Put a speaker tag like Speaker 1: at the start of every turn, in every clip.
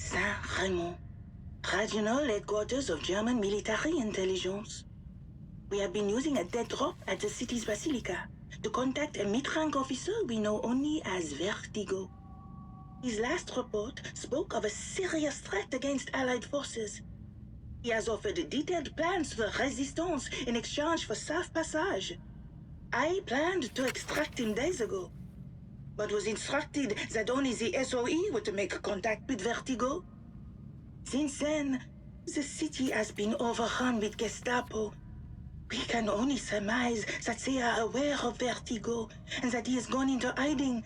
Speaker 1: Saint-Raymond, regional headquarters of German military intelligence. We have been using a dead drop at the city's basilica to contact a mid-rank officer we know only as Vertigo. His last report spoke of a serious threat against Allied forces. He has offered detailed plans to the Resistance in exchange for safe passage. I planned to extract him days ago, but was instructed that only the SOE were to make contact with Vertigo. Since then, the city has been overrun with Gestapo. We can only surmise that they are aware of Vertigo and that he has gone into hiding.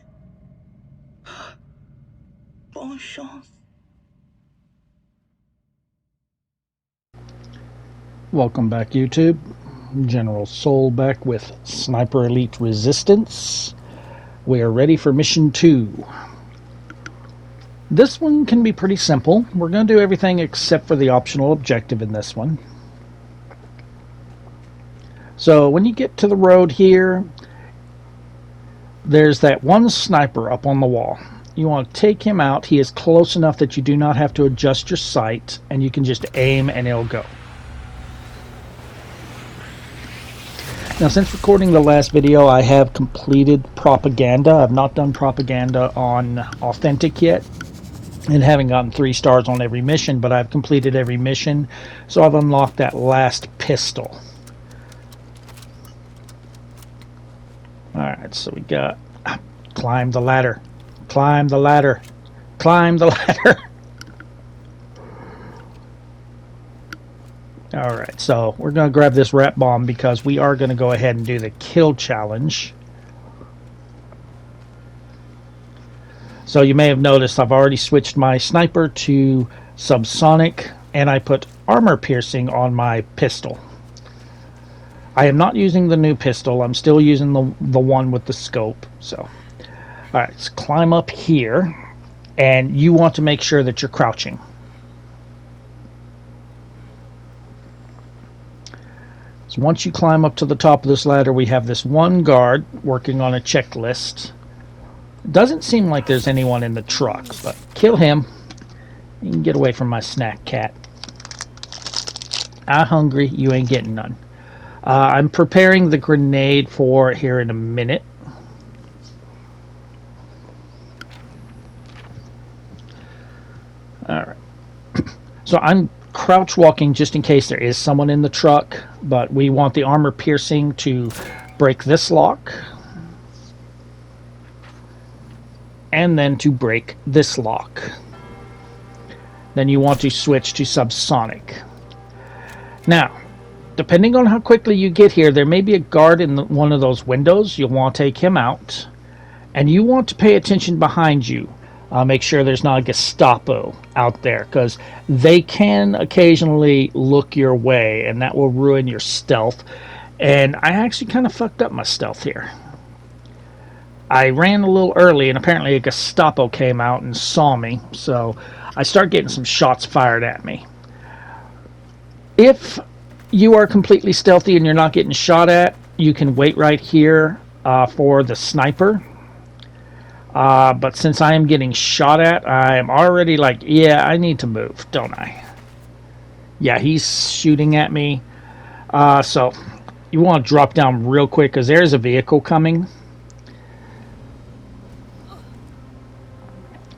Speaker 1: Bonne chance.
Speaker 2: Welcome back, YouTube. General Soul back with Sniper Elite Resistance. We are ready for Mission 2. This one can be pretty simple. We're going to do everything except for the optional objective in this one. So when you get to the road here, there's that one sniper up on the wall. You want to take him out. He is close enough that you do not have to adjust your sight, and you can just aim and it'll go. Now, since recording the last video, I have completed Propaganda. I've not done Propaganda on Authentic yet, and haven't gotten 3 stars on every mission, but I've completed every mission, so I've unlocked that last pistol. Alright, so we got climb the ladder, climb the ladder, climb the ladder. Alright, so we're going to grab this rat bomb because we are going to go ahead and do the kill challenge. So you may have noticed I've already switched my sniper to subsonic, and I put armor piercing on my pistol. I am not using the new pistol. I'm still using the one with the scope. So, alright, let's climb up here, and you want to make sure that you're crouching. So once you climb up to the top of this ladder, we have this one guard working on a checklist. Doesn't seem like there's anyone in the truck, but kill him. You can get away from my snack cat. I'm hungry. You ain't getting none. I'm preparing the grenade for here in a minute. Alright. So I'm crouch walking just in case there is someone in the truck, but we want the armor piercing to break this lock, and then to break this lock. Then you want to switch to subsonic. Now, depending on how quickly you get here, there may be a guard in one of those windows. You'll want to take him out, and you want to pay attention behind you. Make sure there's not a Gestapo out there, because they can occasionally look your way, and that will ruin your stealth. And I actually kind of fucked up my stealth here. I ran a little early, and apparently a Gestapo came out and saw me, so I start getting some shots fired at me. If you are completely stealthy and you're not getting shot at, you can wait right here for the sniper. But since I am getting shot at, I am already like, yeah, I need to move, don't I? Yeah, he's shooting at me. So you want to drop down real quick because there's a vehicle coming.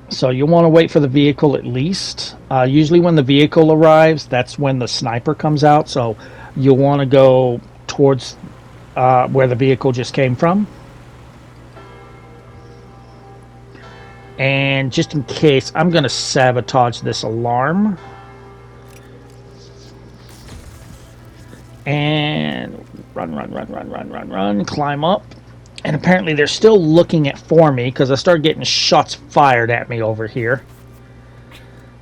Speaker 2: So you want to wait for the vehicle at least. Usually when the vehicle arrives, that's when the sniper comes out. So you'll want to go towards where the vehicle just came from. And just in case, I'm going to sabotage this alarm. And run, climb up. And apparently they're still looking for me because I started getting shots fired at me over here.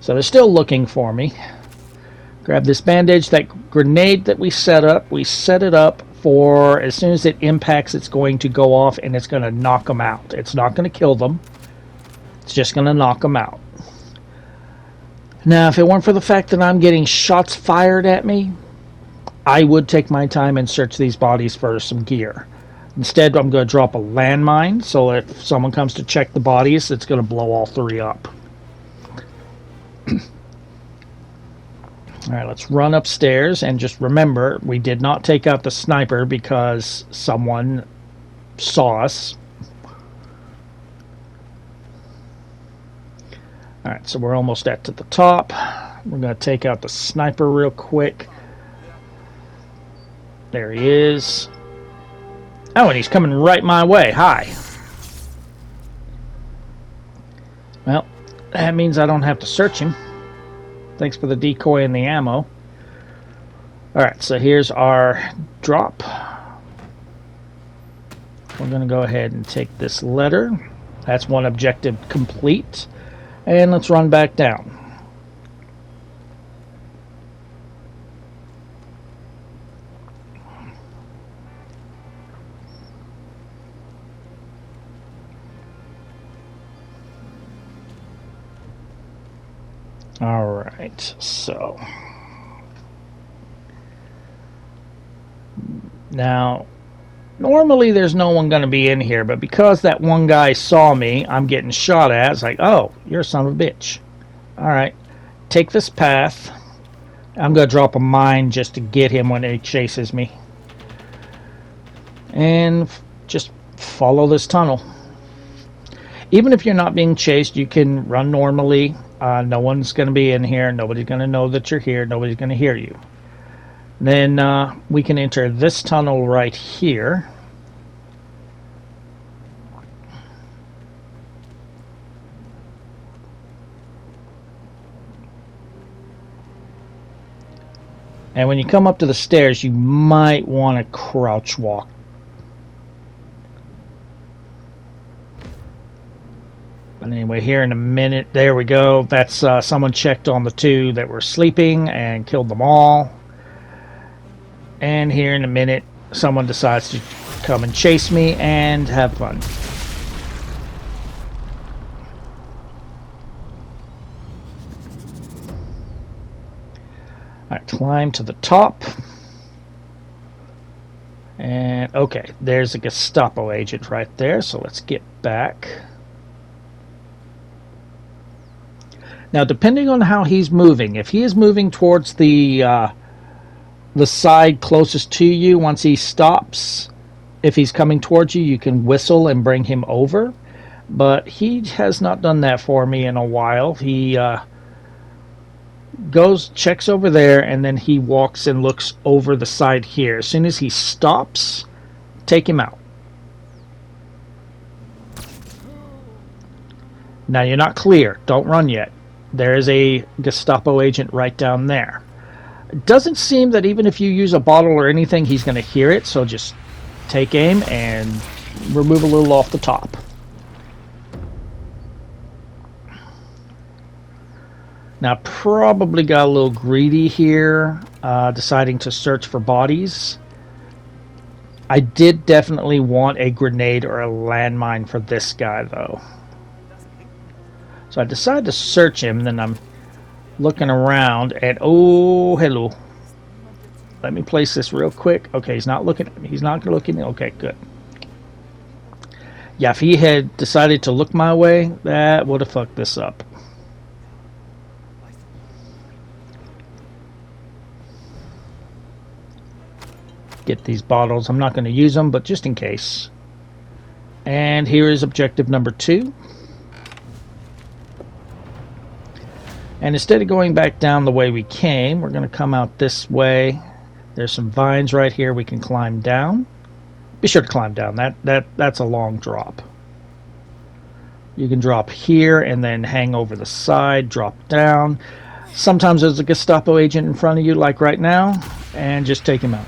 Speaker 2: So they're still looking for me. Grab this bandage, that grenade that we set it up for as soon as it impacts, it's going to go off and it's going to knock them out. It's not going to kill them. It's just going to knock them out. Now, if it weren't for the fact that I'm getting shots fired at me, I would take my time and search these bodies for some gear. Instead, I'm going to drop a landmine, so if someone comes to check the bodies, it's going to blow all 3 up. All right, let's run upstairs, and just remember, we did not take out the sniper because someone saw us. All right, so we're almost at to the top. We're going to take out the sniper real quick. There he is. Oh, and he's coming right my way. Hi. Well, that means I don't have to search him. Thanks for the decoy and the ammo. Alright, so here's our drop. We're going to go ahead and take this letter. That's one objective complete. And let's run back down. Alright, so now normally there's no one going to be in here, but because that one guy saw me, I'm getting shot at. It's like, oh, you're a son of a bitch. Alright, take this path. I'm going to drop a mine just to get him when he chases me. And just follow this tunnel. Even if you're not being chased, you can run normally. No one's going to be in here. Nobody's going to know that you're here. Nobody's going to hear you. Then we can enter this tunnel right here. And when you come up to the stairs, you might want to crouch walk. But anyway, here in a minute, there we go. That's someone checked on the two that were sleeping and killed them all. And here in a minute, someone decides to come and chase me and have fun. Alright, climb to the top. And okay, there's a Gestapo agent right there, so let's get back. Now, depending on how he's moving, if he is moving towards the side closest to you, once he stops, if he's coming towards you, you can whistle and bring him over. But he has not done that for me in a while. He goes, checks over there, and then he walks and looks over the side here. As soon as he stops, take him out. Now, you're not clear. Don't run yet. There is a Gestapo agent right down there. It doesn't seem that even if you use a bottle or anything, he's going to hear it. So just take aim and remove a little off the top. Now, probably got a little greedy here, deciding to search for bodies. I did definitely want a grenade or a landmine for this guy, though. So I decided to search him, then I'm looking around, and oh, hello. Let me place this real quick. Okay, he's not looking at me. He's not looking. Okay, good. Yeah, if he had decided to look my way, that would have fucked this up. Get these bottles. I'm not going to use them, but just in case. And here is objective number 2. And instead of going back down the way we came, we're going to come out this way. There's some vines right here we can climb down. Be sure to climb down. That's a long drop. You can drop here and then hang over the side, drop down. Sometimes there's a Gestapo agent in front of you, like right now, and just take him out.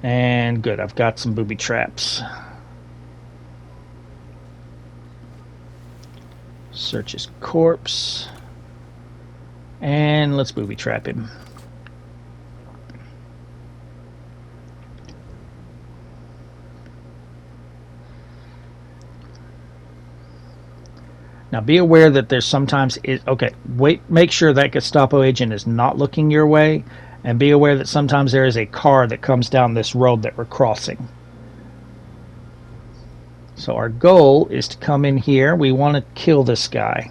Speaker 2: And good, I've got some booby traps. Search his corpse. And let's booby trap him. Now be aware that there's sometimes make sure that Gestapo agent is not looking your way, and be aware that sometimes there is a car that comes down this road that we're crossing. So our goal is to come in here. We want to kill this guy.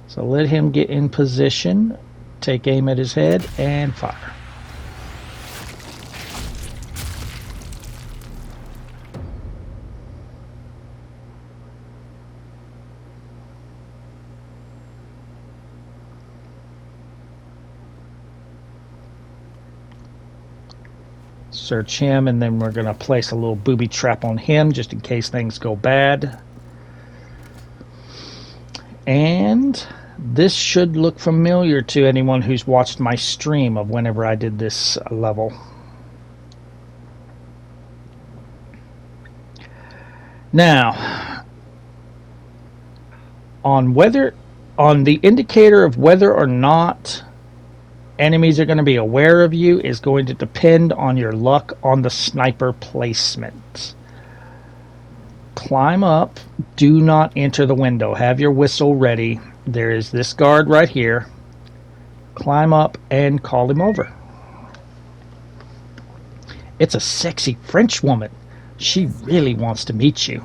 Speaker 2: So let him get in position, take aim at his head, and fire. Search him, and then we're going to place a little booby trap on him just in case things go bad. And this should look familiar to anyone who's watched my stream of whenever I did this level. Now, on the indicator of whether or not enemies are going to be aware of you is going to depend on your luck on the sniper placement. Climb up. Do not enter the window. Have your whistle ready. There is this guard right here. Climb up and call him over. It's a sexy French woman. She really wants to meet you.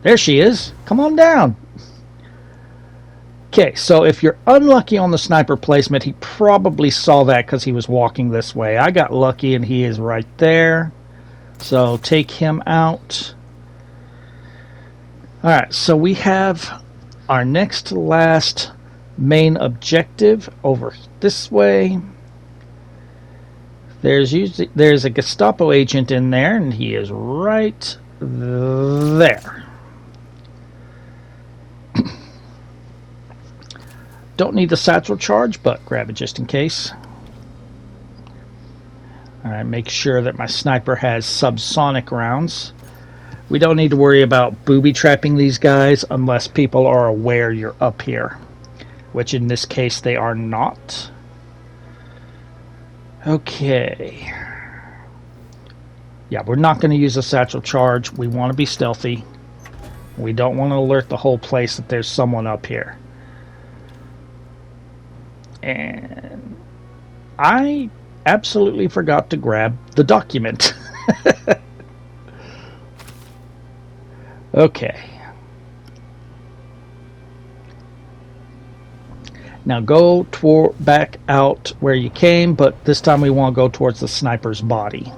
Speaker 2: There she is. Come on down. Okay, so if you're unlucky on the sniper placement, he probably saw that because he was walking this way. I got lucky and he is right there. So take him out. Alright, so we have our next to last main objective over this way. There's a Gestapo agent in there, and he is right there. Don't need the satchel charge, but grab it just in case. Alright, make sure that my sniper has subsonic rounds. We don't need to worry about booby trapping these guys unless people are aware you're up here, which in this case they are not. Okay. Yeah, we're not going to use a satchel charge. We want to be stealthy. We don't want to alert the whole place that there's someone up here. And I absolutely forgot to grab the document. Okay. Now go back out where you came, but this time we want to go towards the sniper's body.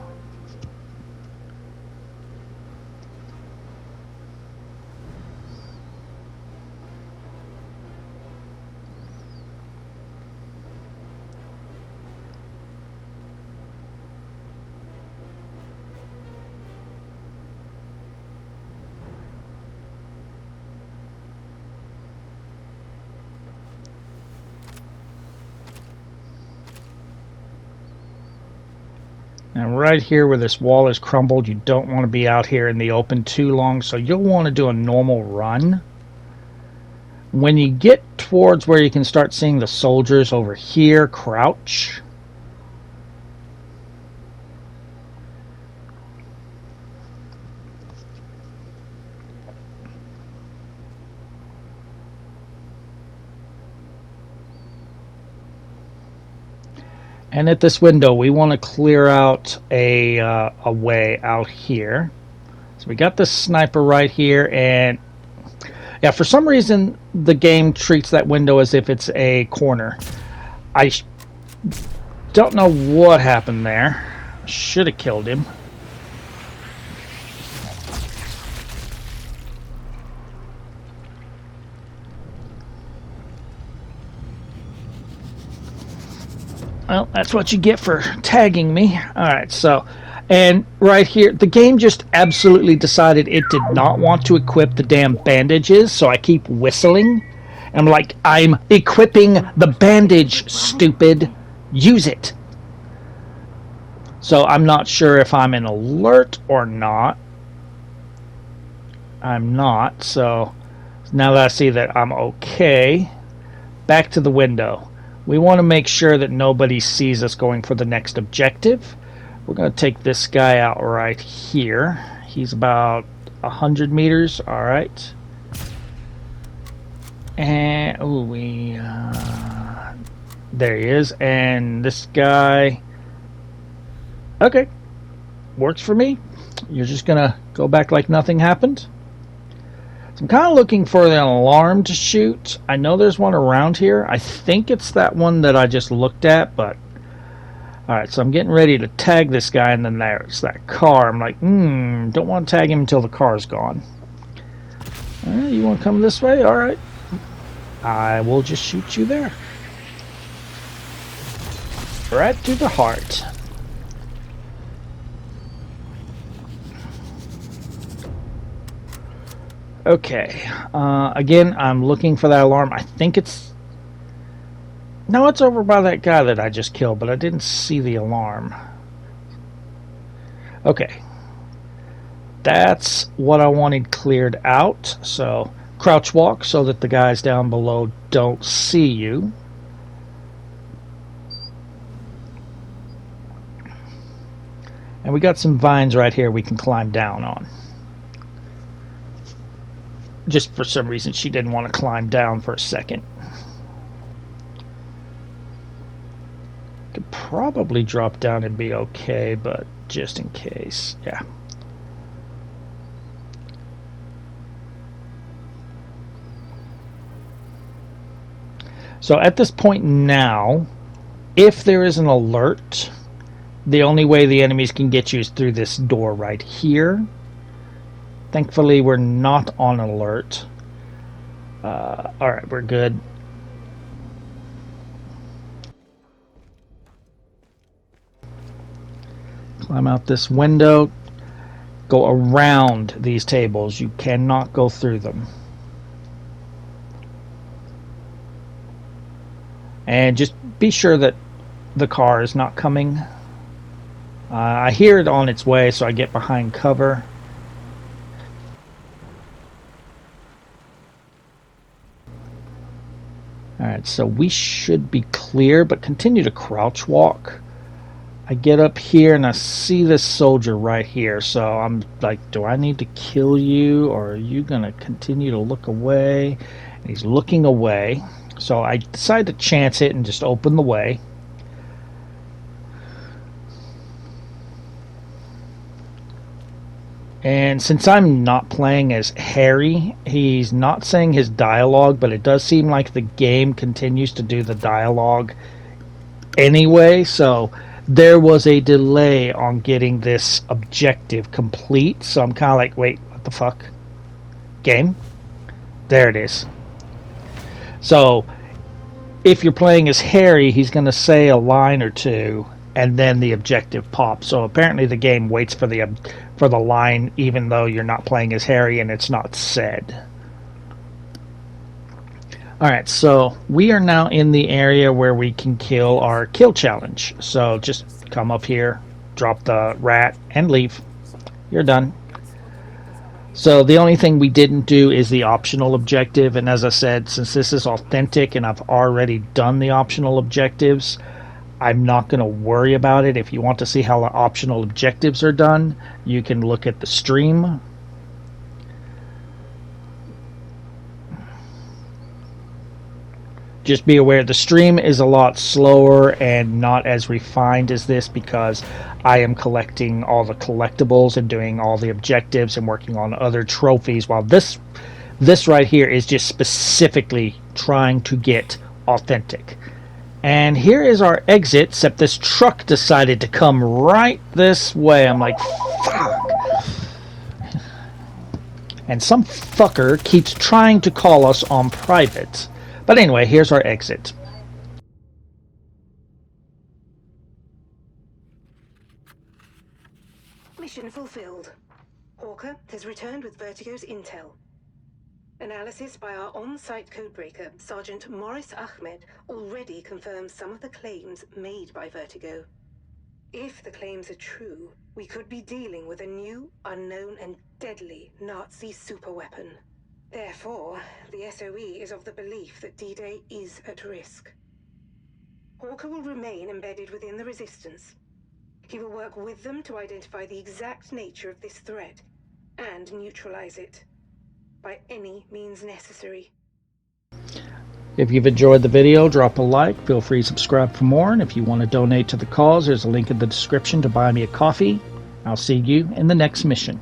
Speaker 2: And right here where this wall is crumbled, you don't want to be out here in the open too long, so you'll want to do a normal run. When you get towards where you can start seeing the soldiers over here, crouch. And at this window, we want to clear out a way out here. So we got this sniper right here, and yeah, for some reason the game treats that window as if it's a corner. I don't know what happened there. Should have killed him. Well, that's what you get for tagging me. Alright, so, and right here, the game just absolutely decided it did not want to equip the damn bandages, so I keep whistling. And I'm like, I'm equipping the bandage, stupid. Use it. So I'm not sure if I'm in alert or not. I'm not, so now that I see that I'm okay, back to the window. We want to make sure that nobody sees us going for the next objective. We're going to take this guy out right here. He's about 100 meters. All right. And there he is. And this guy. Okay. works for me. You're just gonna go back like nothing happened. So I'm kind of looking for an alarm to shoot. I know there's one around here. I think it's that one that I just looked at, but alright, so I'm getting ready to tag this guy, and then there's that car. I'm like, don't want to tag him until the car's gone. You want to come this way? Alright. I will just shoot you there. Right through the heart. Okay. Again, I'm looking for that alarm. I think it's... No, it's over by that guy that I just killed, but I didn't see the alarm. Okay. That's what I wanted cleared out. So, crouch walk so that the guys down below don't see you. And we got some vines right here we can climb down on. Just for some reason she didn't want to climb down for a second. Could probably drop down and be okay, but just in case, yeah. So at this point now, if there is an alert, the only way the enemies can get you is through this door right here. Thankfully, we're not on alert. Alright, we're good. Climb out this window. Go around these tables. You cannot go through them. And just be sure that the car is not coming. I hear it on its way, so I get behind cover. Alright, so we should be clear, but continue to crouch walk. I get up here and I see this soldier right here, so I'm like, do I need to kill you, or are you going to continue to look away? And he's looking away, so I decide to chance it and just open the way. And since I'm not playing as Harry, he's not saying his dialogue, but it does seem like the game continues to do the dialogue anyway, so there was a delay on getting this objective complete, so I'm kind of like, wait, what the fuck? Game? There it is. So, if you're playing as Harry, he's going to say a line or two, and then the objective pops. So apparently the game waits for the line, even though you're not playing as Harry and it's not said. Alright, so we are now in the area where we can kill our kill challenge. So just come up here, drop the rat, and leave. You're done. So the only thing we didn't do is the optional objective, and as I said, since this is authentic and I've already done the optional objectives, I'm not going to worry about it. If you want to see how the optional objectives are done, you can look at the stream. Just be aware the stream is a lot slower and not as refined as this because I am collecting all the collectibles and doing all the objectives and working on other trophies, while this right here is just specifically trying to get authentic. And here is our exit, except this truck decided to come right this way. I'm like, fuck. And some fucker keeps trying to call us on private. But anyway, here's our exit.
Speaker 3: Mission fulfilled. Hawker has returned with Vertigo's intel. Analysis by our on-site codebreaker, Sergeant Morris Ahmed, already confirms some of the claims made by Vertigo. If the claims are true, we could be dealing with a new, unknown, and deadly Nazi superweapon. Therefore, the SOE is of the belief that D-Day is at risk. Hawker will remain embedded within the Resistance. He will work with them to identify the exact nature of this threat and neutralize it by any means necessary.
Speaker 2: If you've enjoyed the video, drop a like, feel free to subscribe for more, and if you want to donate to the cause, there's a link in the description to buy me a coffee. I'll see you in the next mission.